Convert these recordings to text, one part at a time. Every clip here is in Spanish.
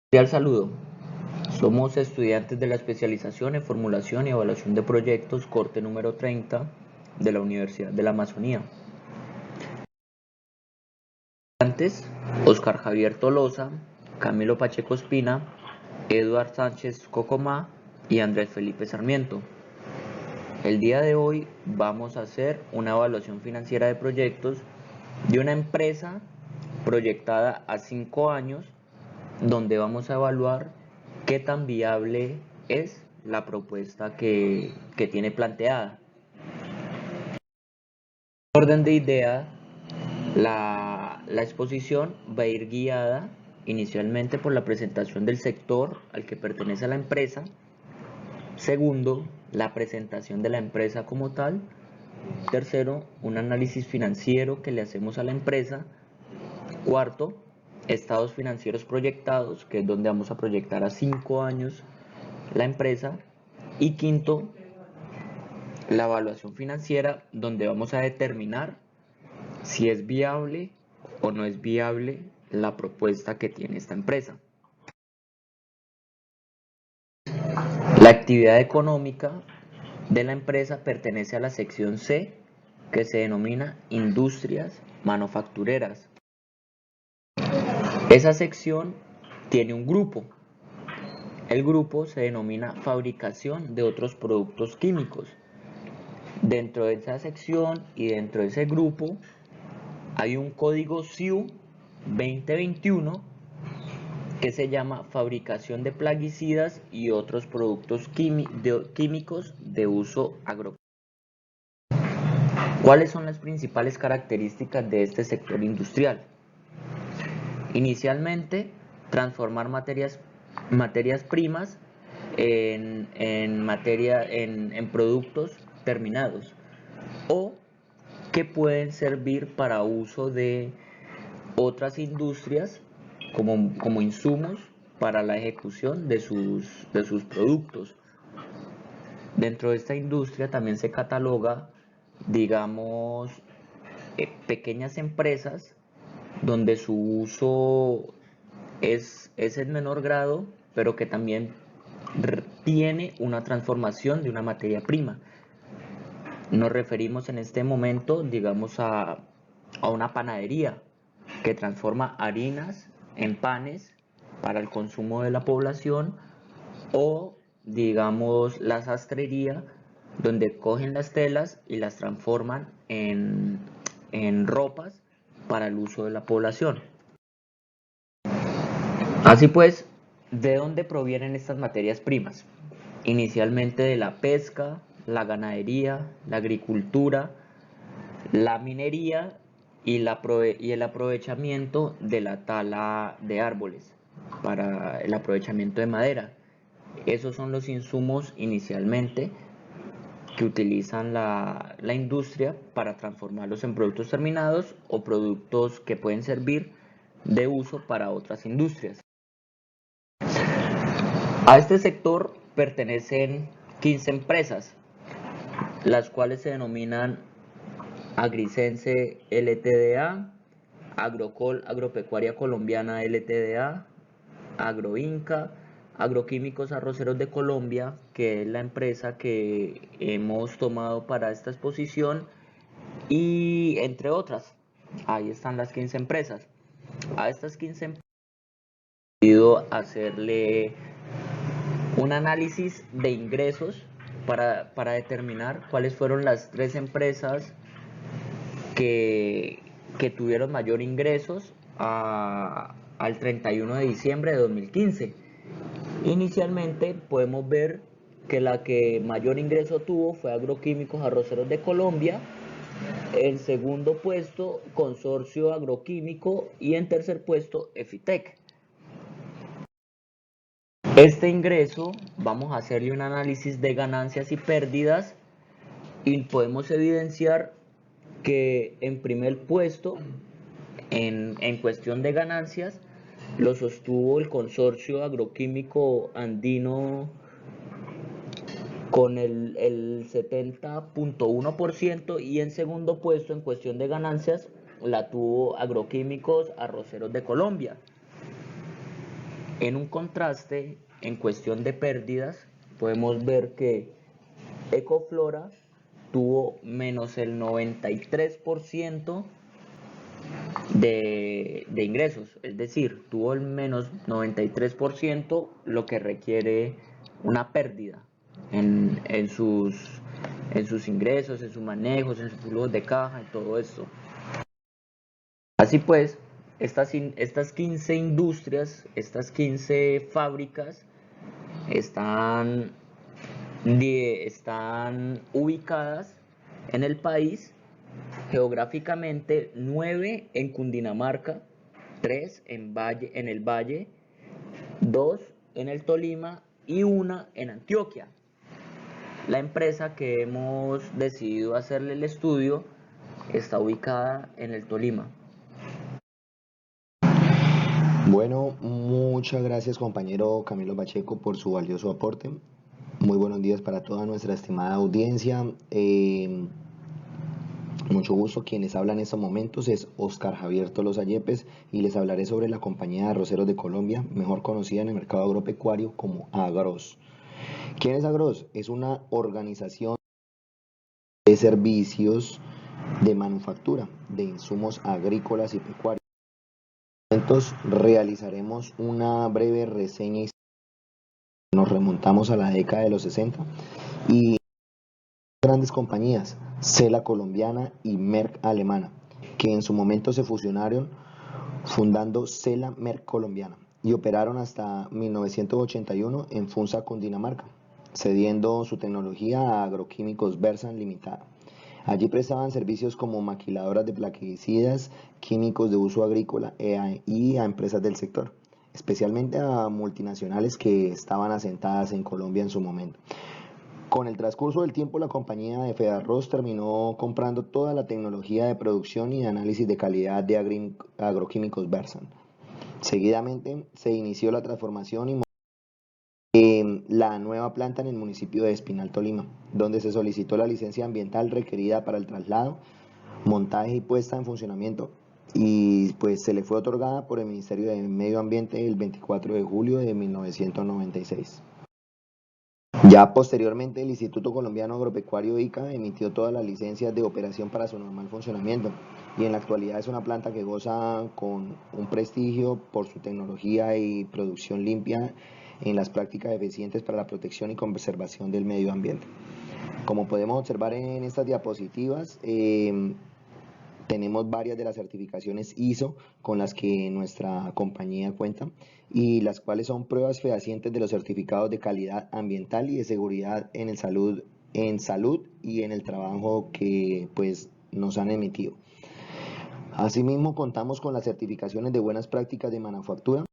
Cordial saludo. Somos estudiantes de la especialización en formulación y evaluación de proyectos, corte número 30 de la Universidad de la Amazonía. Estudiantes: Oscar Javier Tolosa, Camilo Pacheco Espina, Eduard Sánchez Cocomá y Andrés Felipe Sarmiento. El día de hoy vamos a hacer una evaluación financiera de proyectos de una empresa proyectada a 5 años, donde vamos a evaluar qué tan viable es la propuesta que tiene planteada. En orden de idea, la exposición va a ir guiada inicialmente por la presentación del sector al que pertenece la empresa. Segundo, la presentación de la empresa como tal. Tercero, un análisis financiero que le hacemos a la empresa. Cuarto, estados financieros proyectados, que es donde vamos a proyectar a 5 años la empresa. Y quinto, la evaluación financiera, donde vamos a determinar si es viable o no es viable la propuesta que tiene esta empresa. La actividad económica de la empresa pertenece a la sección C, que se denomina Industrias Manufactureras. Esa sección tiene un grupo. El grupo se denomina Fabricación de otros productos químicos. Dentro de esa sección y dentro de ese grupo hay un código SIU 2021 que se llama Fabricación de plaguicidas y otros productos químicos de uso agropecuario. ¿Cuáles son las principales características de este sector industrial? Inicialmente, transformar materias primas en productos terminados, o que pueden servir para uso de otras industrias como insumos para la ejecución de sus productos. Dentro de esta industria también se cataloga, digamos, pequeñas empresas donde su uso es en menor grado, pero que también tiene una transformación de una materia prima. Nos referimos en este momento, digamos, a una panadería que transforma harinas en panes para el consumo de la población, o digamos la sastrería, donde cogen las telas y las transforman en ropas para el uso de la población. Así pues, ¿de dónde provienen estas materias primas? Inicialmente de la pesca, la ganadería, la agricultura, la minería y el aprovechamiento de la tala de árboles para el aprovechamiento de madera. Esos son los insumos inicialmente que utilizan la industria para transformarlos en productos terminados o productos que pueden servir de uso para otras industrias. A este sector pertenecen 15 empresas, las cuales se denominan Agricense Ltda, Agrocol Agropecuaria Colombiana Ltda, Agroinca, Agroquímicos Arroceros de Colombia, que es la empresa que hemos tomado para esta exposición, y entre otras. Ahí están las 15 empresas. A estas 15 empresas he decidido hacerle un análisis de ingresos para determinar cuáles fueron las 3 empresas que tuvieron mayor ingresos al 31 de diciembre de 2015. Inicialmente podemos ver que la que mayor ingreso tuvo fue Agroquímicos Arroceros de Colombia, en segundo puesto Consorcio Agroquímico y en tercer puesto Efitec. Este ingreso vamos a hacerle un análisis de ganancias y pérdidas y podemos evidenciar que en primer puesto en cuestión de ganancias lo sostuvo el Consorcio Agroquímico Andino con el 70.1%, y en segundo puesto en cuestión de ganancias la tuvo Agroquímicos Arroceros de Colombia. En un contraste, en cuestión de pérdidas, podemos ver que Ecoflora tuvo menos el 93% de ingresos, es decir, tuvo el menos 93%, lo que requiere una pérdida en sus ingresos, en sus manejos, en sus flujos de caja, y todo esto. Así pues, estas 15 industrias, estas 15 fábricas están, están ubicadas en el país, geográficamente 9 en Cundinamarca, 3 en el Valle, 2 en el Tolima y una en Antioquia. La empresa que hemos decidido hacerle el estudio está ubicada en el Tolima. Bueno, muchas gracias compañero Camilo Pacheco por su valioso aporte. Muy buenos días para toda nuestra estimada audiencia. Mucho gusto. Quienes hablan en estos momentos es Oscar Javier Tolosa Yepes y les hablaré sobre la compañía de arroceros de Colombia, mejor conocida en el mercado agropecuario como Agros. ¿Quién es Agros? Es una organización de servicios de manufactura de insumos agrícolas y pecuarios. Realizaremos una breve reseña y nos remontamos a la década de los 60 y grandes compañías, Sela colombiana y Merck alemana, que en su momento se fusionaron fundando Sela Merck colombiana y operaron hasta 1981 en Funza, Cundinamarca, cediendo su tecnología a Agroquímicos Versan Limitada. Allí prestaban servicios como maquiladoras de plaguicidas, químicos de uso agrícola y a empresas del sector, especialmente a multinacionales que estaban asentadas en Colombia en su momento. Con el transcurso del tiempo, la compañía de Fedarroz terminó comprando toda la tecnología de producción y de análisis de calidad de Agroquímicos Versan. Seguidamente se inició la transformación y la nueva planta en el municipio de Espinal, Tolima, donde se solicitó la licencia ambiental requerida para el traslado, montaje y puesta en funcionamiento, y pues se le fue otorgada por el Ministerio de Medio Ambiente el 24 de julio de 1996. Ya posteriormente el Instituto Colombiano Agropecuario ICA emitió todas las licencias de operación para su normal funcionamiento y en la actualidad es una planta que goza con un prestigio por su tecnología y producción limpia en las prácticas eficientes para la protección y conservación del medio ambiente. Como podemos observar en estas diapositivas, tenemos varias de las certificaciones ISO con las que nuestra compañía cuenta y las cuales son pruebas fehacientes de los certificados de calidad ambiental y de seguridad en salud y en el trabajo que pues nos han emitido. Asimismo, contamos con las certificaciones de buenas prácticas de manufactura,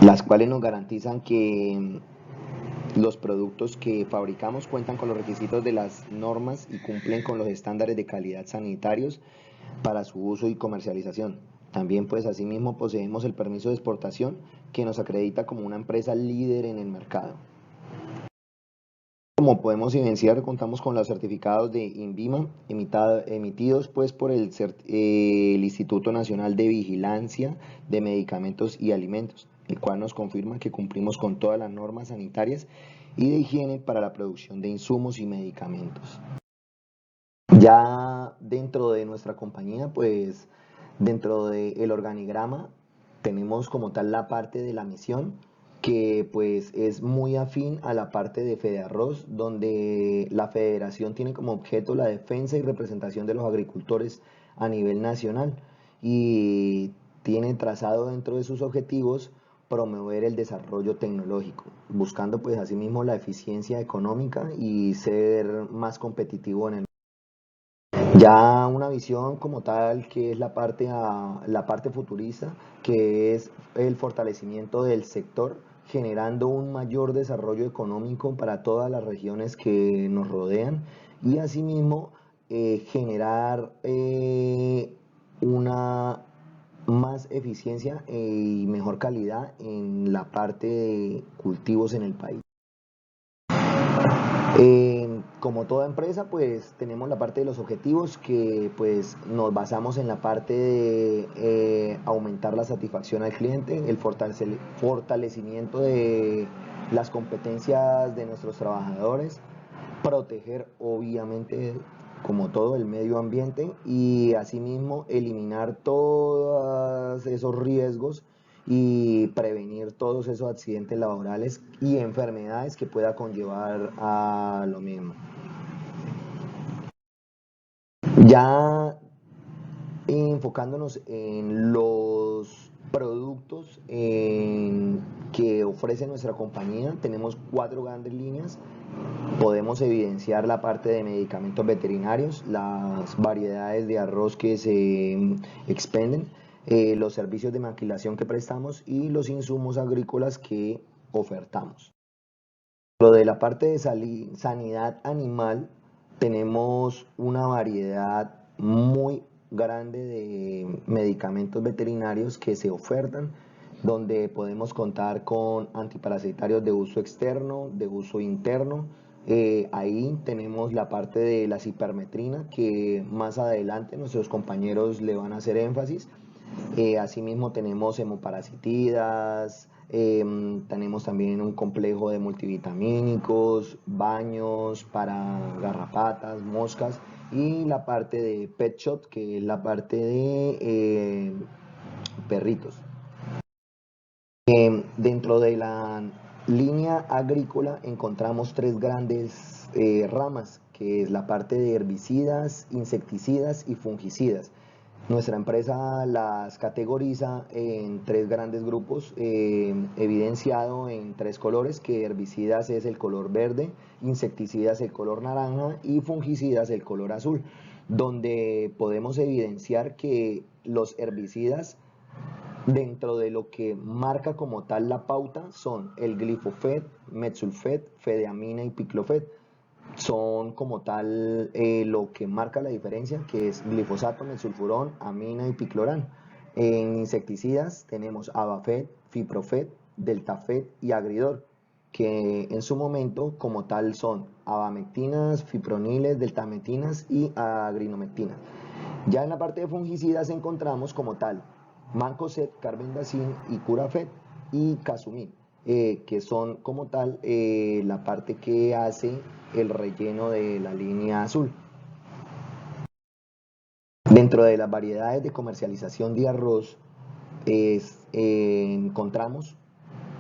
las cuales nos garantizan que los productos que fabricamos cuentan con los requisitos de las normas y cumplen con los estándares de calidad sanitarios para su uso y comercialización. También pues asimismo poseemos el permiso de exportación que nos acredita como una empresa líder en el mercado. Como podemos evidenciar, contamos con los certificados de INVIMA emitidos pues por el Instituto Nacional de Vigilancia de Medicamentos y Alimentos, el cual nos confirma que cumplimos con todas las normas sanitarias y de higiene para la producción de insumos y medicamentos. Ya dentro de nuestra compañía, pues dentro del organigrama tenemos como tal la parte de la misión, que pues es muy afín a la parte de Fedearroz, donde la federación tiene como objeto la defensa y representación de los agricultores a nivel nacional y tiene trazado dentro de sus objetivos promover el desarrollo tecnológico, buscando pues asimismo la eficiencia económica y ser más competitivo en el. Ya una visión como tal que es la parte futurista, que es el fortalecimiento del sector, generando un mayor desarrollo económico para todas las regiones que nos rodean y asimismo generar una más eficiencia y mejor calidad en la parte de cultivos en el país. como toda empresa, pues tenemos la parte de los objetivos que pues nos basamos en la parte de aumentar la satisfacción al cliente, el fortalecimiento de las competencias de nuestros trabajadores, proteger obviamente como todo el medio ambiente y asimismo eliminar todos esos riesgos y prevenir todos esos accidentes laborales y enfermedades que pueda conllevar a lo mismo. Ya enfocándonos en los productos que ofrece nuestra compañía, tenemos 4 grandes líneas. Podemos evidenciar la parte de medicamentos veterinarios, las variedades de arroz que se expenden, los servicios de maquilación que prestamos y los insumos agrícolas que ofertamos. Lo de la parte de sanidad animal, tenemos una variedad muy grande de medicamentos veterinarios que se ofertan, donde podemos contar con antiparasitarios de uso externo, de uso interno. Ahí tenemos la parte de la cipermetrina, que más adelante nuestros compañeros le van a hacer énfasis. Asimismo tenemos hemoparasitidas, tenemos también un complejo de multivitamínicos, baños para garrapatas, moscas y la parte de Pet Shop, que es la parte de perritos. Dentro de la línea agrícola encontramos 3 grandes ramas, que es la parte de herbicidas, insecticidas y fungicidas. Nuestra empresa las categoriza en 3 grandes grupos, evidenciado en 3 colores, que herbicidas es el color verde, insecticidas el color naranja y fungicidas el color azul, donde podemos evidenciar que los herbicidas, dentro de lo que marca como tal la pauta, son el glifosfet, metsulfet, fedeamina y piclofet. Son como tal lo que marca la diferencia, que es glifosato, mesulfurón, amina y piclorán. En insecticidas tenemos Abafet, Fiprofet, Deltafet y Agridor, que en su momento como tal son abamectinas, fiproniles, deltamectinas y agrinomectinas. Ya en la parte de fungicidas encontramos como tal Mancozeb, Carbendazim y Curafet y Casumil, que son como tal la parte que hace el relleno de la línea azul. Dentro de las variedades de comercialización de arroz encontramos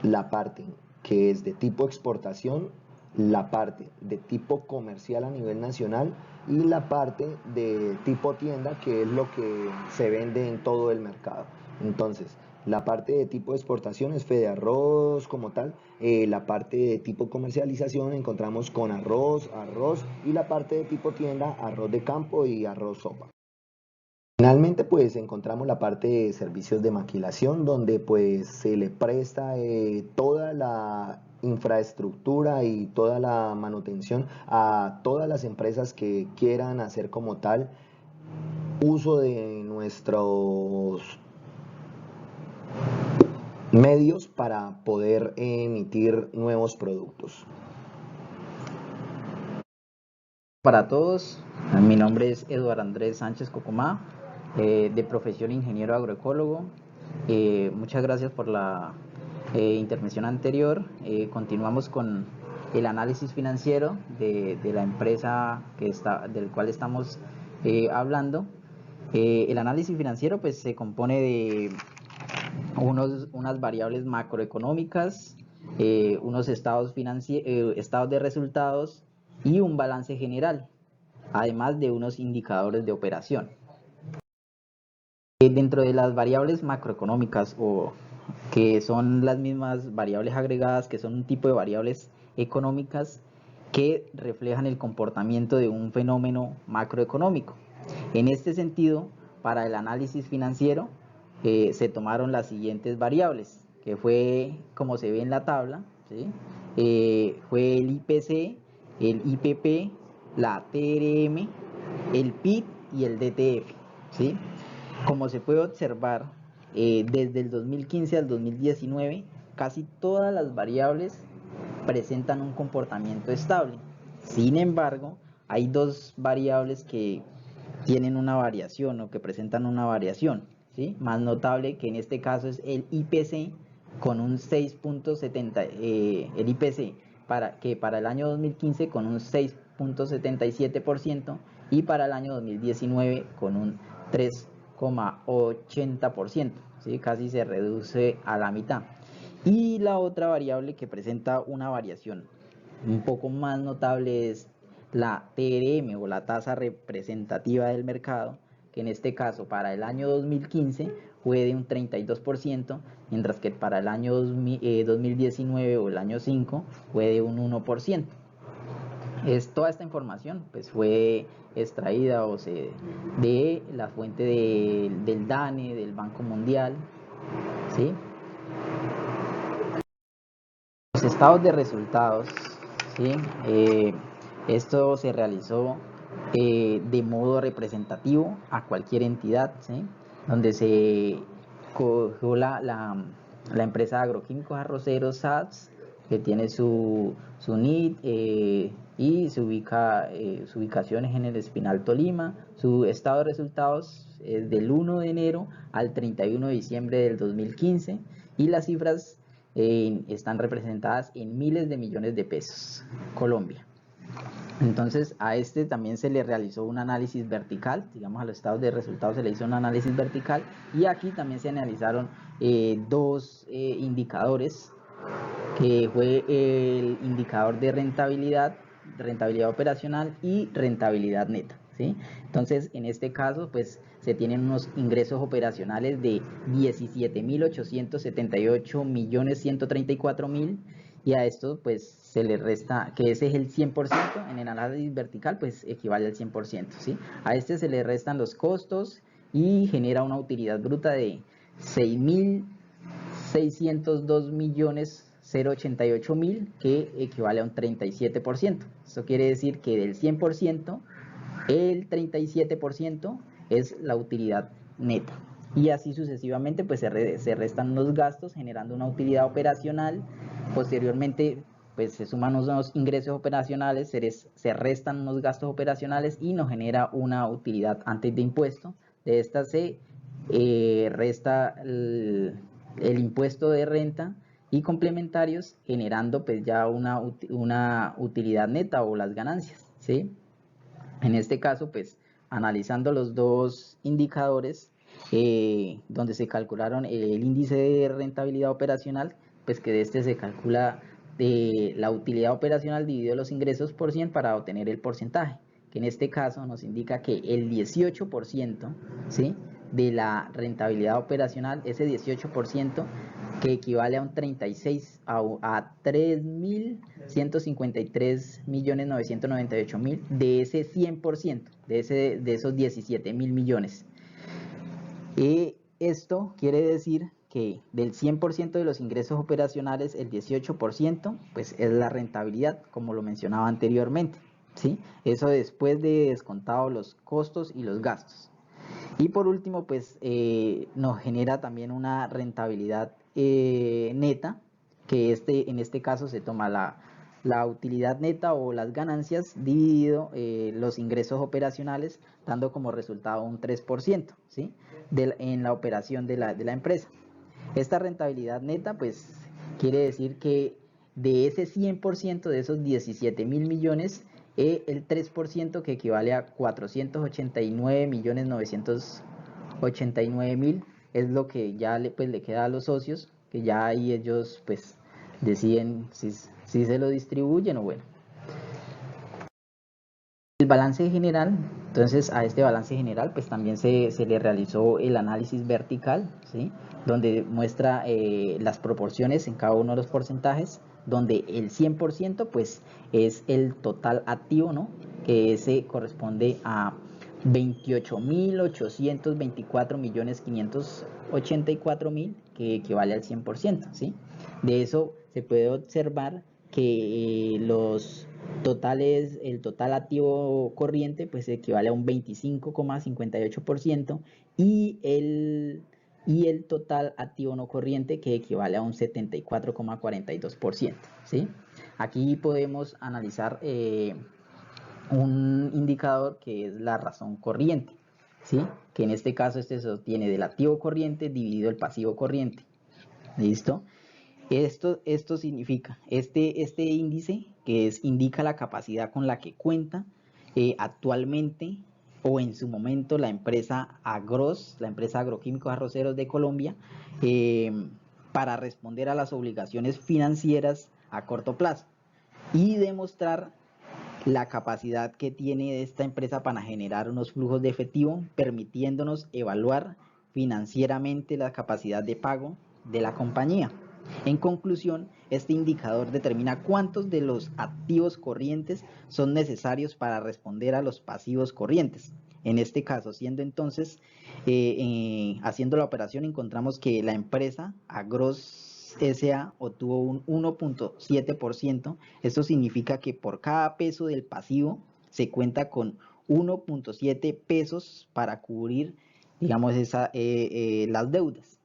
la parte que es de tipo exportación, la parte de tipo comercial a nivel nacional y la parte de tipo tienda, que es lo que se vende en todo el mercado. Entonces, la parte de tipo de exportación es Fede Arroz como tal, la parte de tipo comercialización encontramos con arroz y la parte de tipo tienda, arroz de campo y arroz sopa. Finalmente, pues encontramos la parte de servicios de maquilación, donde pues se le presta toda la infraestructura y toda la manutención a todas las empresas que quieran hacer como tal uso de nuestros medios para poder emitir nuevos productos. Para todos, mi nombre es Eduardo Andrés Sánchez Cocomá, de profesión ingeniero agroecólogo. Muchas gracias por la intervención anterior. Continuamos con el análisis financiero de la empresa del cual estamos hablando. El análisis financiero pues se compone de unas variables macroeconómicas, unos estados de resultados y un balance general, además de unos indicadores de operación. Dentro de las variables macroeconómicas, o que son las mismas variables agregadas, que son un tipo de variables económicas que reflejan el comportamiento de un fenómeno macroeconómico. En este sentido, para el análisis financiero se tomaron las siguientes variables, que fue, como se ve en la tabla, ¿sí? Fue el IPC, el IPP, la TRM, el PIB y el DTF, ¿sí? Como se puede observar, desde el 2015 al 2019, casi todas las variables presentan un comportamiento estable. Sin embargo, hay dos variables que tienen una variación o que presentan una variación, ¿sí? Más notable, que en este caso es el IPC con un 6.70, el IPC para el año 2015 con un 6.77% y para el año 2019 con un 3.80%, ¿sí? Casi se reduce a la mitad. Y la otra variable que presenta una variación un poco más notable es la TRM o la tasa representativa del mercado, que en este caso para el año 2015 fue de un 32%, mientras que para el año 2019 o el año 5 fue de un 1%. Toda esta información pues fue extraída de la fuente del DANE, del Banco Mundial, ¿sí? Los estados de resultados, ¿sí? Esto se realizó de modo representativo a cualquier entidad, ¿sí? Donde se cogió la empresa Agroquímicos Arroceros SADS, que tiene su NID y su ubicación es en el Espinal Tolima. Su estado de resultados es del 1 de enero al 31 de diciembre del 2015 y las cifras están representadas en miles de millones de pesos, Colombia. Entonces a este también se le realizó un análisis vertical, digamos a los estados de resultados se le hizo un análisis vertical y aquí también se analizaron dos indicadores, que fue el indicador de rentabilidad operacional y rentabilidad neta, ¿sí? Entonces, en este caso, pues se tienen unos ingresos operacionales de 17.878.134.000 y a esto pues se le resta, que ese es el 100%, en el análisis vertical pues equivale al 100%, ¿sí? A este se le restan los costos y genera una utilidad bruta de 6.602.088.000, que equivale a un 37%. Esto quiere decir que del 100%, el 37% es la utilidad neta. Y así sucesivamente pues se restan los gastos generando una utilidad operacional. Posteriormente pues se suman unos ingresos operacionales, se restan unos gastos operacionales y nos genera una utilidad antes de impuesto. De esta se resta el impuesto de renta y complementarios, generando pues ya una utilidad neta o las ganancias, ¿sí? En este caso pues analizando los dos indicadores, donde se calcularon el índice de rentabilidad operacional, pues que de este se calcula la utilidad operacional dividido los ingresos por 100 para obtener el porcentaje, que en este caso nos indica que el 18%, ¿sí?, de la rentabilidad operacional, ese 18% que equivale a un 36 a 3.153.998.000 de ese 100%, de esos 17.000 millones. Esto quiere decir que del 100% de los ingresos operacionales, el 18% pues es la rentabilidad, como lo mencionaba anteriormente, ¿sí? Eso después de descontado los costos y los gastos. Y por último, pues nos genera también una rentabilidad neta, que en este caso se toma la utilidad neta o las ganancias dividido los ingresos operacionales, dando como resultado un 3%, ¿sí?, en la operación de la empresa. Esta rentabilidad neta, pues quiere decir que de ese 100% de esos 17.000 millones, el 3% que equivale a 489.989.000 es lo que ya le queda a los socios, que ya ahí ellos pues deciden si se lo distribuyen o bueno. El balance general, entonces a este balance general pues también se le realizó el análisis vertical, ¿sí?, donde muestra las proporciones en cada uno de los porcentajes, donde el 100% pues es el total activo, ¿no?, que ese corresponde a 28.824.584.000, que equivale al 100%, ¿sí? De eso se puede observar que el total activo corriente pues equivale a un 25,58% y y el total activo no corriente, que equivale a un 74,42%, ¿sí? Aquí podemos analizar un indicador que es la razón corriente, ¿sí? Que en este caso se sostiene del activo corriente dividido el pasivo corriente. ¿Listo? Esto significa, este índice indica la capacidad con la que cuenta actualmente o en su momento la empresa Agros, la empresa Agroquímicos Arroceros de Colombia, para responder a las obligaciones financieras a corto plazo y demostrar la capacidad que tiene esta empresa para generar unos flujos de efectivo, permitiéndonos evaluar financieramente la capacidad de pago de la compañía. En conclusión, este indicador determina cuántos de los activos corrientes son necesarios para responder a los pasivos corrientes. En este caso, siendo entonces, haciendo la operación, encontramos que la empresa Agros S.A. obtuvo un 1.7%. Esto significa que por cada peso del pasivo se cuenta con 1.7 pesos para cubrir, digamos, las deudas.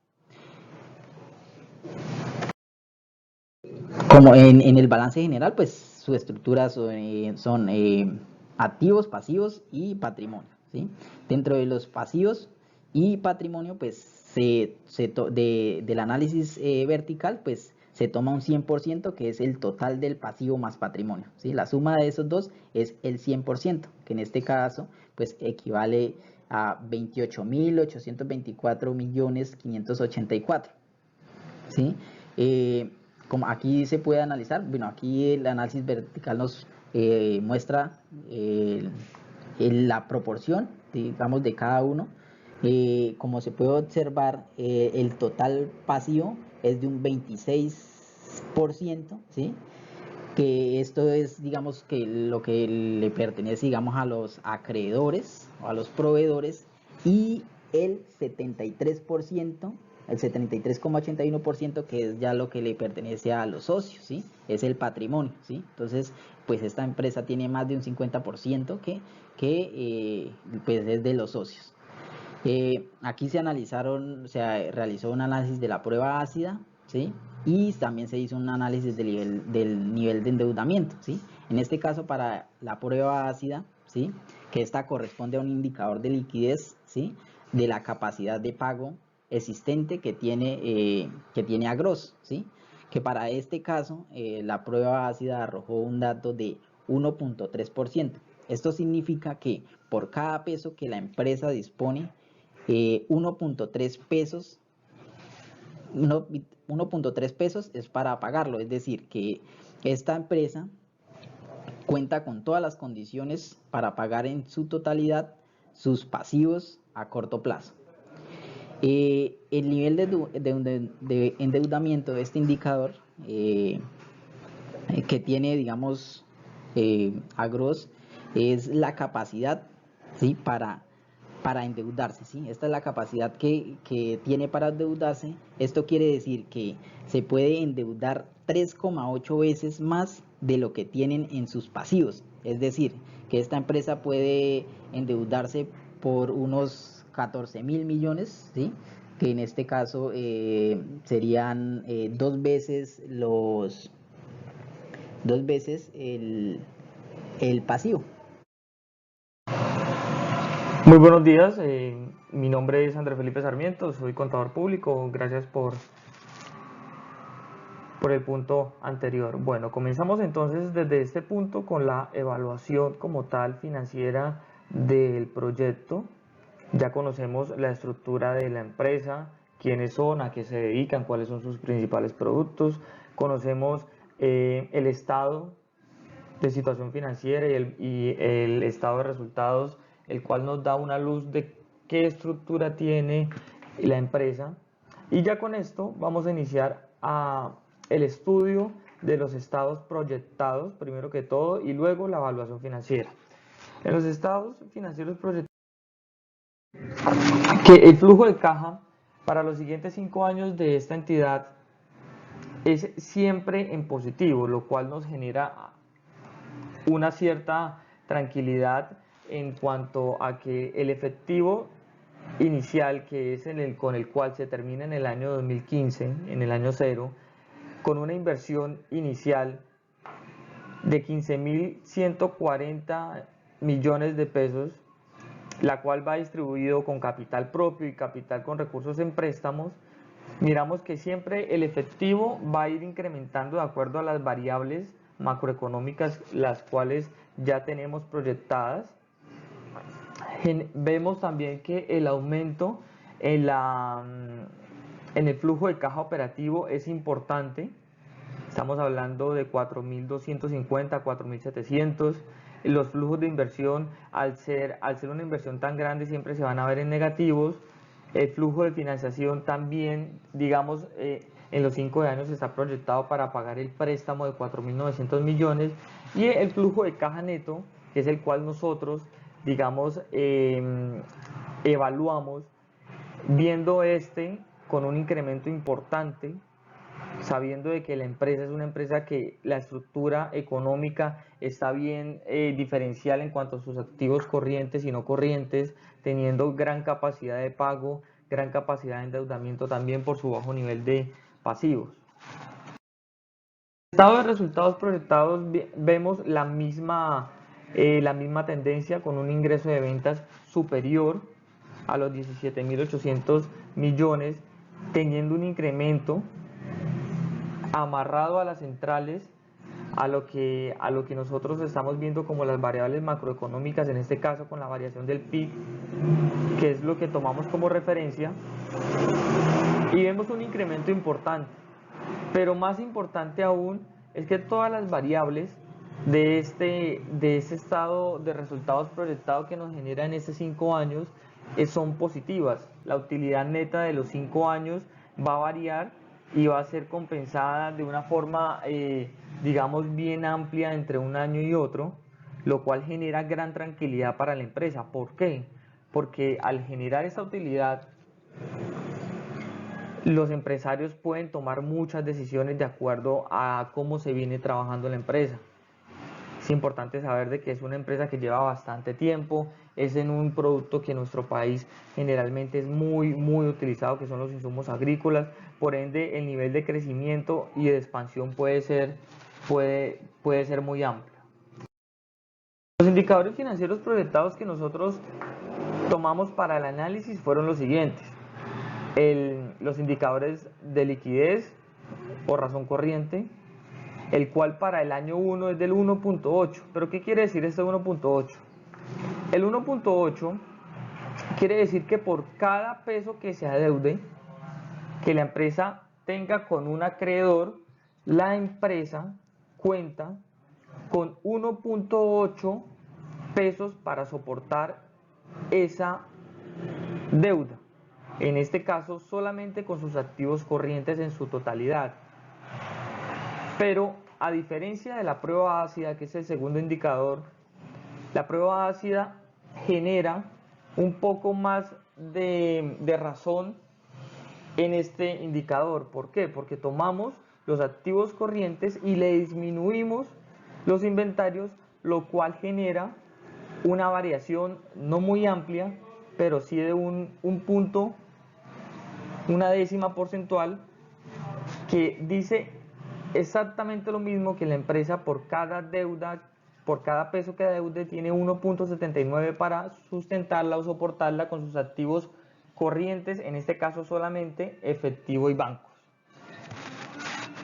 Como en el balance general, pues su estructura son activos, pasivos y patrimonio, ¿sí? Dentro de los pasivos y patrimonio, pues del análisis vertical, pues se toma un 100%, que es el total del pasivo más patrimonio, ¿sí? La suma de esos dos es el 100%, que en este caso, pues equivale a 28.824.584, ¿sí? Como aquí se puede analizar, bueno, aquí el análisis vertical nos muestra la proporción, digamos, de cada uno. Como se puede observar, el total pasivo es de un 26%, ¿sí? Que esto es, digamos, que lo que le pertenece, digamos, a los acreedores o a los proveedores, y el 73%, el 73,81%, que es ya lo que le pertenece a los socios, ¿sí? Es el patrimonio, ¿sí? Entonces, pues esta empresa tiene más de un 50% pues es de los socios. Aquí se realizó un análisis de la prueba ácida, ¿sí? Y también se hizo un análisis del nivel de endeudamiento, ¿sí? En este caso, para la prueba ácida, ¿sí? Que esta corresponde a un indicador de liquidez, ¿sí? De la capacidad de pago existente que tiene Agros, ¿sí? Que para este caso, la prueba ácida arrojó un dato de 1.3%. Esto significa que por cada peso que la empresa dispone, 1.3 pesos, 1.3 pesos es para pagarlo, es decir, que esta empresa cuenta con todas las condiciones para pagar en su totalidad sus pasivos a corto plazo. El nivel de endeudamiento de este indicador que tiene, digamos, Agros, es la capacidad, ¿sí? para endeudarse, ¿sí? Esta es la capacidad que tiene para endeudarse. Esto quiere decir que se puede endeudar 3,8 veces más de lo que tienen en sus pasivos. Es decir, que esta empresa puede endeudarse por unos 14.000 millones, ¿sí? Que en este caso serían dos veces el pasivo. Muy buenos días, mi nombre es Andrés Felipe Sarmiento, soy contador público. Gracias por el punto anterior. Bueno, comenzamos entonces desde este punto con la evaluación como tal financiera del proyecto. Ya conocemos la estructura de la empresa, quiénes son, a qué se dedican, cuáles son sus principales productos. Conocemos el estado de situación financiera y el estado de resultados, el cual nos da una luz de qué estructura tiene la empresa. Y ya con esto vamos a iniciar el estudio de los estados proyectados, primero que todo, y luego la evaluación financiera. En los estados financieros proyectados, que el flujo de caja para los siguientes 5 años de esta entidad es siempre en positivo, lo cual nos genera una cierta tranquilidad en cuanto a que el efectivo inicial, que es con el cual se termina en el año 2015, en el año cero, con una inversión inicial de 15.140 millones de pesos, la cual va distribuido con capital propio y capital con recursos en préstamos, miramos que siempre el efectivo va a ir incrementando de acuerdo a las variables macroeconómicas, las cuales ya tenemos proyectadas. Vemos también que el aumento en el flujo de caja operativo es importante. Estamos hablando de 4.250, 4.700. Los flujos de inversión, al ser una inversión tan grande, siempre se van a ver en negativos. El flujo de financiación también, digamos, en los 5 años está proyectado para pagar el préstamo de 4.900 millones. Y el flujo de caja neto, que es el cual nosotros, digamos, evaluamos, viendo con un incremento importante, sabiendo de que la empresa es una empresa que la estructura económica está bien diferencial en cuanto a sus activos corrientes y no corrientes, teniendo gran capacidad de pago, gran capacidad de endeudamiento también por su bajo nivel de pasivos. En el estado de resultados proyectados vemos la misma tendencia, con un ingreso de ventas superior a los 17.800 millones, teniendo un incremento amarrado a las centrales, a lo que nosotros estamos viendo como las variables macroeconómicas, en este caso con la variación del PIB, que es lo que tomamos como referencia, y vemos un incremento importante. Pero más importante aún es que todas las variables de este estado de resultados proyectados que nos genera en estos 5 años son positivas. La utilidad neta de los 5 años va a variar y va a ser compensada de una forma, digamos, bien amplia entre un año y otro, lo cual genera gran tranquilidad para la empresa. ¿Por qué? Porque al generar esa utilidad, los empresarios pueden tomar muchas decisiones de acuerdo a cómo se viene trabajando la empresa. Es importante saber de que es una empresa que lleva bastante tiempo, es en un producto que en nuestro país generalmente es muy utilizado, que son los insumos agrícolas. Por ende, el nivel de crecimiento y de expansión puede ser muy amplio. Los indicadores financieros proyectados que nosotros tomamos para el análisis fueron los siguientes: los indicadores de liquidez o razón corriente, el cual para el año 1 es del 1.8. ¿Pero qué quiere decir este 1.8? El 1.8 quiere decir que por cada peso que se adeude, que la empresa tenga con un acreedor, la empresa cuenta con 1.8 pesos para soportar esa deuda. En este caso, solamente con sus activos corrientes en su totalidad. Pero a diferencia de la prueba ácida, que es el segundo indicador, la prueba ácida genera un poco más de razón en este indicador. ¿Por qué? Porque tomamos los activos corrientes y le disminuimos los inventarios, lo cual genera una variación no muy amplia, pero sí de un punto, una décima porcentual, que dice exactamente lo mismo, que la empresa por cada peso que adeude tiene 1.79 para sustentarla o soportarla con sus activos corrientes, en este caso solamente efectivo y bancos.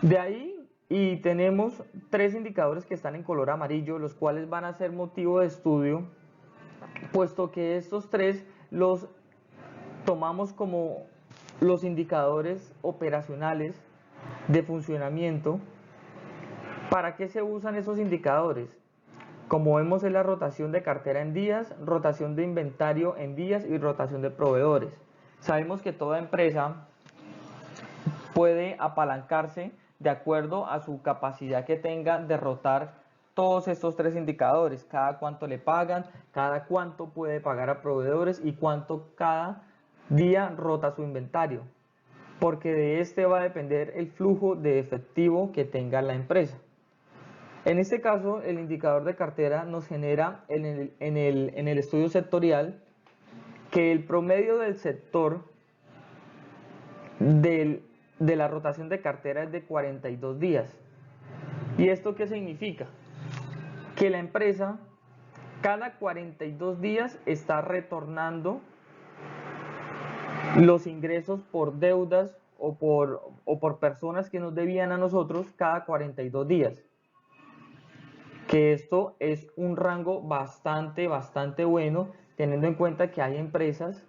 De ahí, y tenemos 3 indicadores que están en color amarillo, los cuales van a ser motivo de estudio, puesto que estos 3 los tomamos como los indicadores operacionales de funcionamiento. ¿Para qué se usan esos indicadores? Como vemos, es la rotación de cartera en días, rotación de inventario en días y rotación de proveedores. Sabemos que toda empresa puede apalancarse de acuerdo a su capacidad que tenga de rotar todos estos 3 indicadores: cada cuánto le pagan, cada cuánto puede pagar a proveedores y cuánto cada día rota su inventario, porque de este va a depender el flujo de efectivo que tenga la empresa. En este caso, el indicador de cartera nos genera en el estudio sectorial que el promedio del sector de la rotación de cartera es de 42 días. ¿Y esto qué significa? Que la empresa cada 42 días está retornando los ingresos por deudas o por personas que nos debían a nosotros cada 42 días. Que esto es un rango bastante bueno, teniendo en cuenta que hay empresas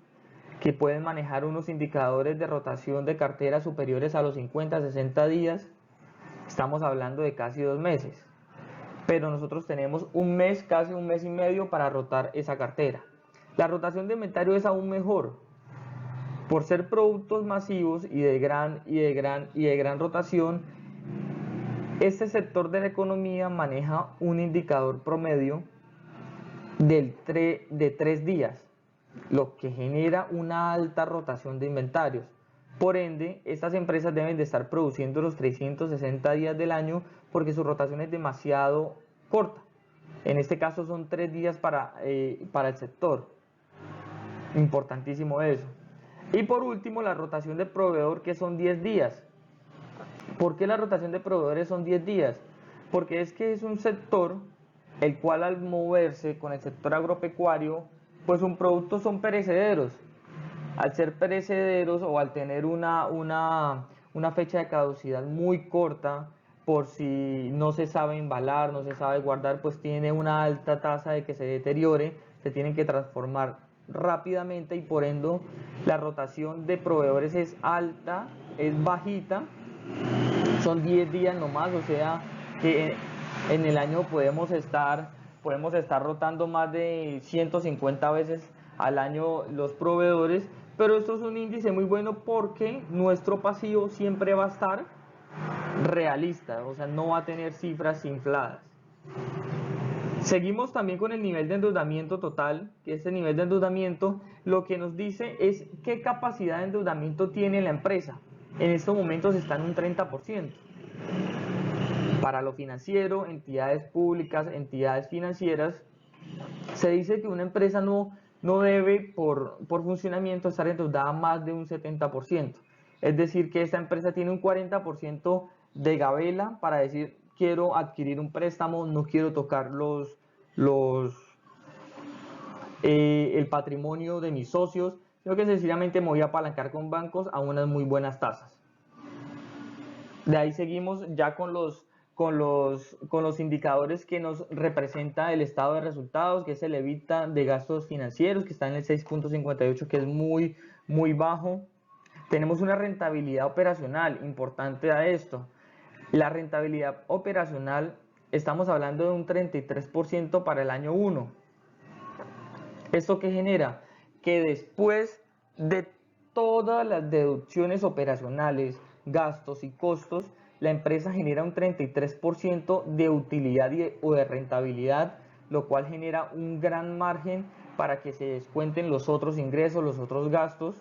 que pueden manejar unos indicadores de rotación de cartera superiores a los 50-60 días. Estamos hablando de casi 2 meses. Pero nosotros tenemos un mes, casi un mes y medio para rotar esa cartera. La rotación de inventario es aún mejor. Por ser productos masivos y de gran rotación, este sector de la economía maneja un indicador promedio de 3 días, lo que genera una alta rotación de inventarios. Por ende, estas empresas deben de estar produciendo los 360 días del año porque su rotación es demasiado corta. En este caso son 3 días para el sector. Importantísimo eso. Y por último, la rotación de proveedor, que son 10 días. ¿Por qué la rotación de proveedores son 10 días? Porque es que es un sector el cual, al moverse con el sector agropecuario, pues sus productos son perecederos. Al ser perecederos o al tener una fecha de caducidad muy corta, por si no se sabe embalar, no se sabe guardar, pues tiene una alta tasa de que se deteriore, se tienen que transformar rápidamente y por ende la rotación de proveedores es alta, es bajita, son 10 días nomás, o sea que en el año podemos estar rotando más de 150 veces al año los proveedores, pero esto es un índice muy bueno porque nuestro pasivo siempre va a estar realista, o sea, no va a tener cifras infladas. Seguimos también con el nivel de endeudamiento total, que este nivel de endeudamiento lo que nos dice es qué capacidad de endeudamiento tiene la empresa. En estos momentos está en un 30%. Para lo financiero, entidades públicas, entidades financieras, se dice que una empresa no debe por funcionamiento estar endeudada más de un 70%. Es decir, que esta empresa tiene un 40% de gabela para decir, quiero adquirir un préstamo, no quiero tocar el patrimonio de mis socios, sino que sencillamente me voy a apalancar con bancos a unas muy buenas tasas. De ahí seguimos ya con los indicadores que nos representa el estado de resultados, que es el EBITDA de gastos financieros, que está en el 6.58, que es muy bajo. Tenemos una rentabilidad operacional, importante a esto. La rentabilidad operacional, estamos hablando de un 33% para el año 1. ¿Esto qué genera? Que después de todas las deducciones operacionales, gastos y costos, la empresa genera un 33% de utilidad o de rentabilidad, lo cual genera un gran margen para que se descuenten los otros ingresos, los otros gastos,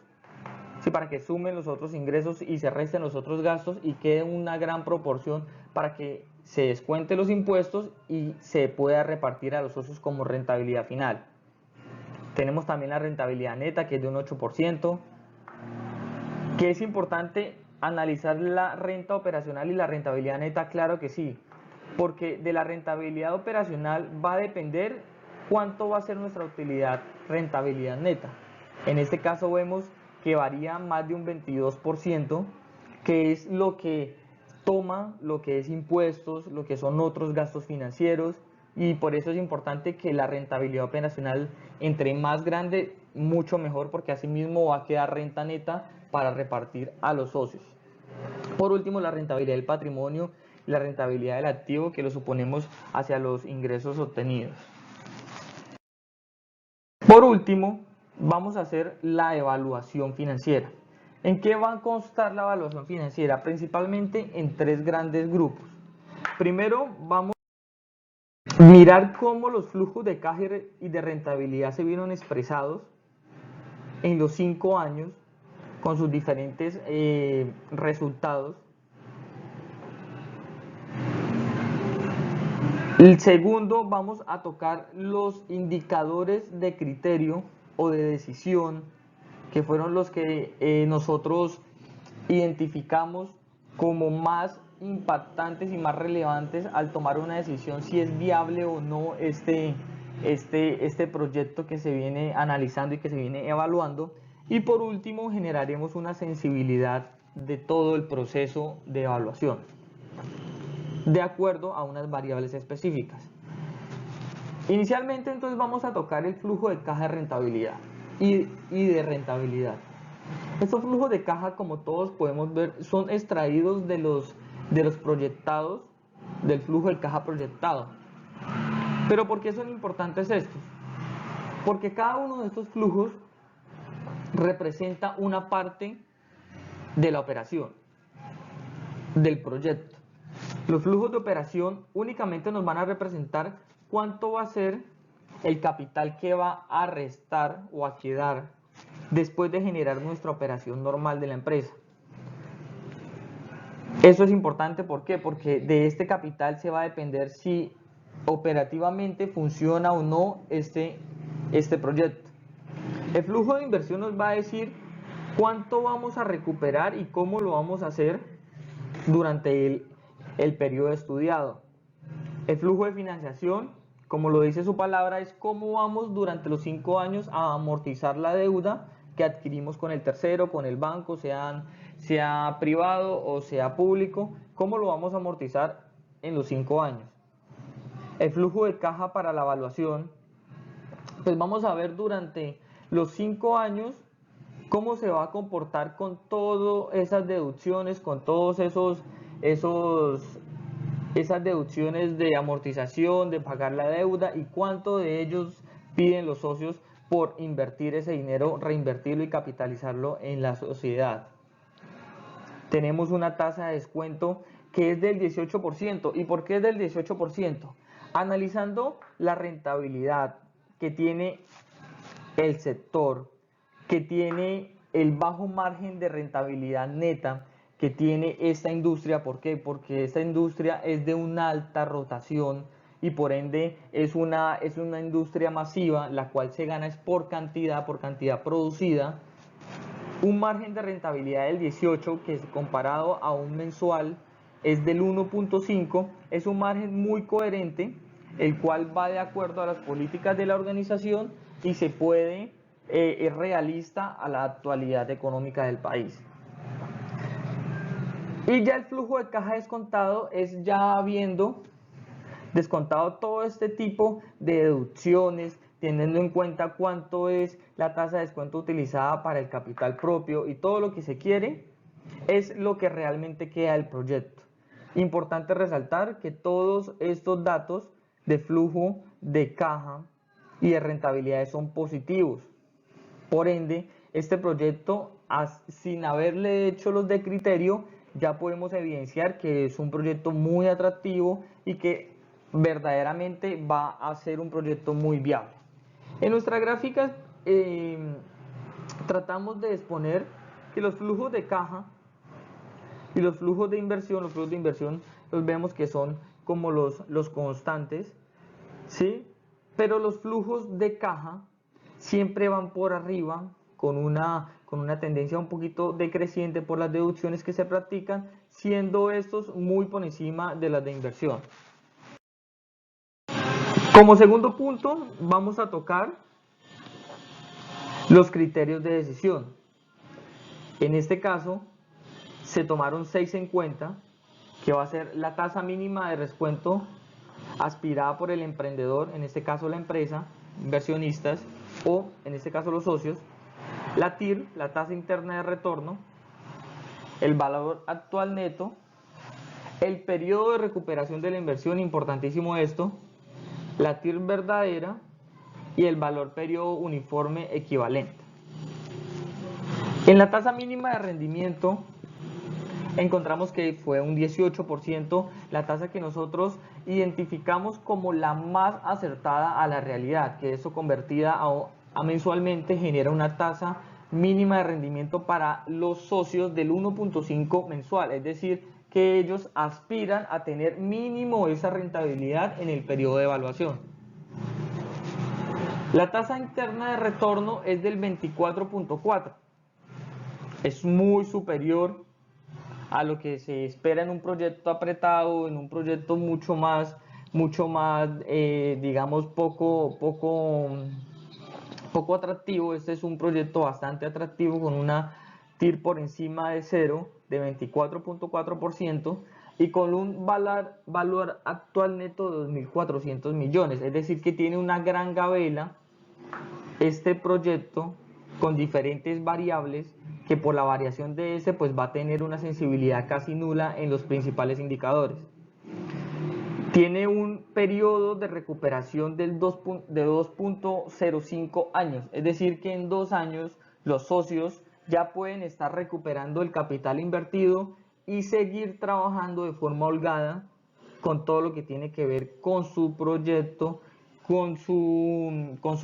sí, para que sumen los otros ingresos y se resten los otros gastos y quede una gran proporción para que se descuenten los impuestos y se pueda repartir a los socios como rentabilidad final. Tenemos también la rentabilidad neta, que es de un 8%, que es importante analizar la renta operacional y la rentabilidad neta, claro que sí, porque de la rentabilidad operacional va a depender cuánto va a ser nuestra utilidad, rentabilidad neta. En este caso vemos que varía más de un 22%, que es lo que toma lo que es impuestos, lo que son otros gastos financieros, y por eso es importante que la rentabilidad operacional, entre más grande, mucho mejor, porque así mismo va a quedar renta neta para repartir a los socios. Por último, la rentabilidad del patrimonio y la rentabilidad del activo, que lo suponemos hacia los ingresos obtenidos. Por último, vamos a hacer la evaluación financiera. ¿En qué va a constar la evaluación financiera? Principalmente en 3 grandes grupos. Primero, vamos a mirar cómo los flujos de caja y de rentabilidad se vieron expresados en los 5 años con sus diferentes resultados. El segundo, vamos a tocar los indicadores de criterio o de decisión, que fueron los que nosotros identificamos como más impactantes y más relevantes al tomar una decisión si es viable o no este proyecto que se viene analizando y que se viene evaluando. Y por último, generaremos una sensibilidad de todo el proceso de evaluación, de acuerdo a unas variables específicas. Inicialmente, entonces, vamos a tocar el flujo de caja de rentabilidad y de rentabilidad. Estos flujos de caja, como todos podemos ver, son extraídos de los proyectados, del flujo de caja proyectado. Pero ¿por qué son importantes estos? Porque cada uno de estos flujos representa una parte de la operación, del proyecto. Los flujos de operación únicamente nos van a representar cuánto va a ser el capital que va a restar o a quedar después de generar nuestra operación normal de la empresa. Eso es importante, ¿por qué? Porque de este capital se va a depender si operativamente funciona o no este proyecto. El flujo de inversión nos va a decir cuánto vamos a recuperar y cómo lo vamos a hacer durante el periodo estudiado. El flujo de financiación, como lo dice su palabra, es cómo vamos durante los 5 años a amortizar la deuda que adquirimos con el tercero, con el banco, sea privado o sea público, cómo lo vamos a amortizar en los 5 años. El flujo de caja para la evaluación, pues vamos a ver durante los 5 años cómo se va a comportar con todas esas deducciones, con todos esas deducciones de amortización, de pagar la deuda y cuánto de ellos piden los socios por invertir ese dinero, reinvertirlo y capitalizarlo en la sociedad. Tenemos una tasa de descuento que es del 18%. ¿Y por qué es del 18%? Analizando la rentabilidad que tiene el sector, que tiene el bajo margen de rentabilidad neta que tiene esta industria. ¿Por qué? Porque esta industria es de una alta rotación y por ende es una industria masiva, la cual se gana es por cantidad producida. Un margen de rentabilidad del 18, que es comparado a un mensual es del 1.5, es un margen muy coherente, el cual va de acuerdo a las políticas de la organización y se puede, es realista a la actualidad económica del país. Y ya el flujo de caja descontado es ya habiendo descontado todo este tipo de deducciones, teniendo en cuenta cuánto es la tasa de descuento utilizada para el capital propio y todo lo que se quiere, es lo que realmente queda del proyecto. Importante resaltar que todos estos datos de flujo de caja y de rentabilidades son positivos. Por ende, este proyecto, sin haberle hecho los de criterio, ya podemos evidenciar que es un proyecto muy atractivo y que verdaderamente va a ser un proyecto muy viable. En nuestra gráfica tratamos de exponer que los flujos de caja y los flujos de inversión, los vemos que son como los constantes, ¿sí? Pero los flujos de caja siempre van por arriba con una tendencia un poquito decreciente por las deducciones que se practican, siendo estos muy por encima de las de inversión. Como segundo punto, vamos a tocar los criterios de decisión. En este caso, se tomaron 6 en cuenta, que va a ser la tasa mínima de descuento aspirada por el emprendedor, en este caso la empresa, inversionistas o en este caso los socios, la TIR, la tasa interna de retorno, el valor actual neto, el periodo de recuperación de la inversión, importantísimo esto, la TIR verdadera y el valor periodo uniforme equivalente. En la tasa mínima de rendimiento encontramos que fue un 18%, la tasa que nosotros identificamos como la más acertada a la realidad, que eso convertida a mensualmente genera una tasa mínima de rendimiento para los socios del 1.5 mensual, es decir, que ellos aspiran a tener mínimo esa rentabilidad en el periodo de evaluación. La tasa interna de retorno es del 24.4. Es muy superior a lo que se espera en un proyecto apretado, en un proyecto mucho más digamos, poco atractivo. Este es un proyecto bastante atractivo con una TIR por encima de 0 de 24.4% y con un valor actual neto de 2.400 millones. Es decir, que tiene una gran gabela este proyecto con diferentes variables que por la variación de ese pues va a tener una sensibilidad casi nula en los principales indicadores. Tiene un periodo de recuperación de 2.05 años, es decir que en 2 años los socios ya pueden estar recuperando el capital invertido y seguir trabajando de forma holgada con todo lo que tiene que ver con su proyecto, con su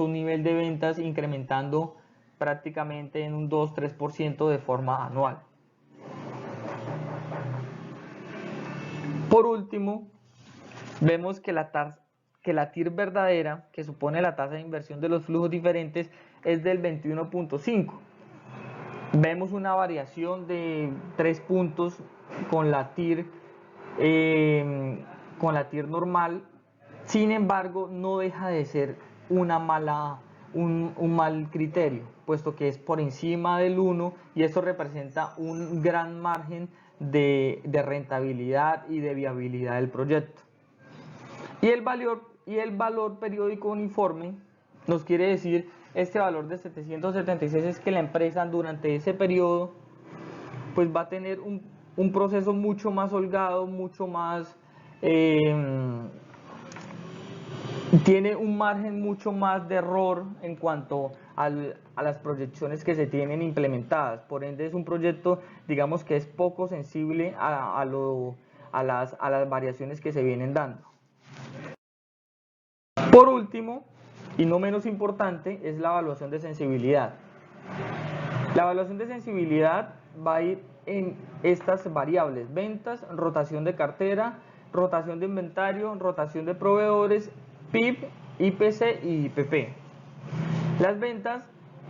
nivel de ventas incrementando prácticamente en un 2-3% de forma anual. Por último, vemos que la TIR verdadera, que supone la tasa de inversión de los flujos diferentes, es del 21.5. Vemos una variación de 3 puntos con la TIR normal. Sin embargo, no deja de ser un mal criterio, puesto que es por encima del 1 y eso representa un gran margen de rentabilidad y de viabilidad del proyecto. Y el valor periódico uniforme nos quiere decir, este valor de 776 es que la empresa durante ese periodo pues va a tener un proceso mucho más holgado, mucho más tiene un margen mucho más de error en cuanto a las proyecciones que se tienen implementadas. Por ende es un proyecto, digamos, que es poco sensible a las variaciones que se vienen dando. Por último, y no menos importante, es la evaluación de sensibilidad. La evaluación de sensibilidad va a ir en estas variables: ventas, rotación de cartera, rotación de inventario, rotación de proveedores, PIB, IPC y IPP. Las ventas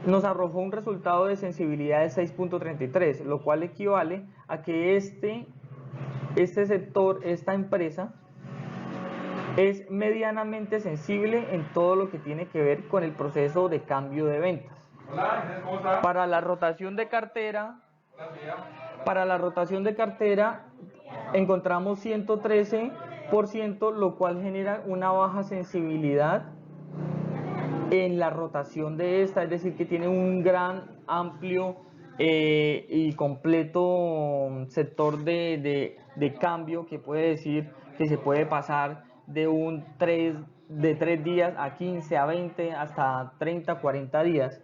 nos arrojó un resultado de sensibilidad de 6.33, lo cual equivale a que este sector, esta empresa, es medianamente sensible en todo lo que tiene que ver con el proceso de cambio de ventas. Para la rotación de cartera, encontramos 113%, lo cual genera una baja sensibilidad en la rotación de esta, es decir, que tiene un gran, amplio y completo sector de cambio, que puede decir que se puede pasar de 3 días a 15, a 20, hasta 30, 40 días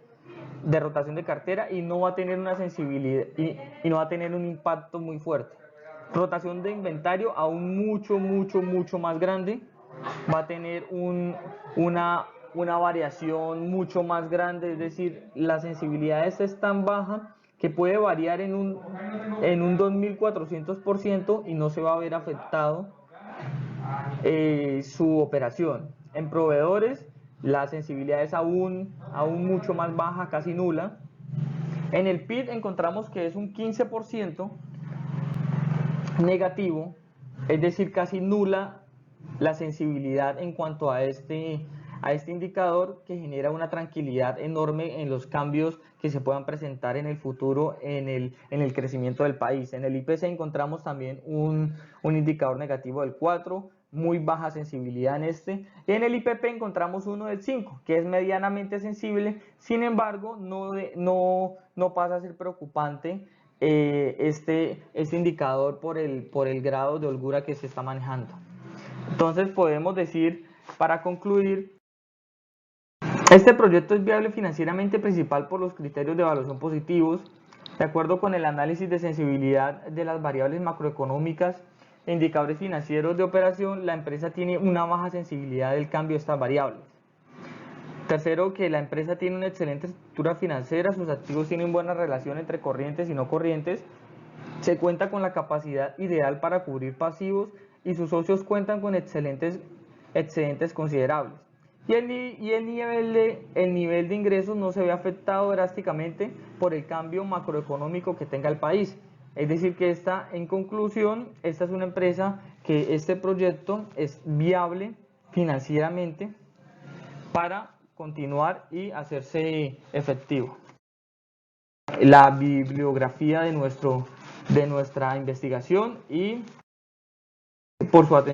de rotación de cartera y no va a tener una sensibilidad y no va a tener un impacto muy fuerte. Rotación de inventario aún mucho más grande, va a tener una variación mucho más grande, es decir, la sensibilidad es tan baja que puede variar en un 2400% y no se va a ver afectado su operación. En proveedores la sensibilidad es aún mucho más baja, casi nula. En el PIB encontramos que es un 15% negativo, es decir, casi nula la sensibilidad en cuanto a este indicador, que genera una tranquilidad enorme en los cambios que se puedan presentar en el futuro en el crecimiento del país. En el IPC encontramos también un indicador negativo del 4, muy baja sensibilidad en este, y en el IPP encontramos uno del 5, que es medianamente sensible. Sin embargo, no pasa a ser preocupante este indicador por el grado de holgura que se está manejando. Entonces podemos decir, para concluir, este proyecto es viable financieramente, principal por los criterios de evaluación positivos, de acuerdo con el análisis de sensibilidad de las variables macroeconómicas e indicadores financieros de operación. La empresa tiene una baja sensibilidad del cambio de estas variables. Tercero, que la empresa tiene una excelente estructura financiera, sus activos tienen buena relación entre corrientes y no corrientes, se cuenta con la capacidad ideal para cubrir pasivos y sus socios cuentan con excelentes excedentes considerables. y el nivel de ingresos no se ve afectado drásticamente por el cambio macroeconómico que tenga el país. Es decir, que en conclusión, esta es una empresa que este proyecto es viable financieramente para continuar y hacerse efectivo. La bibliografía de nuestra investigación y por su atención.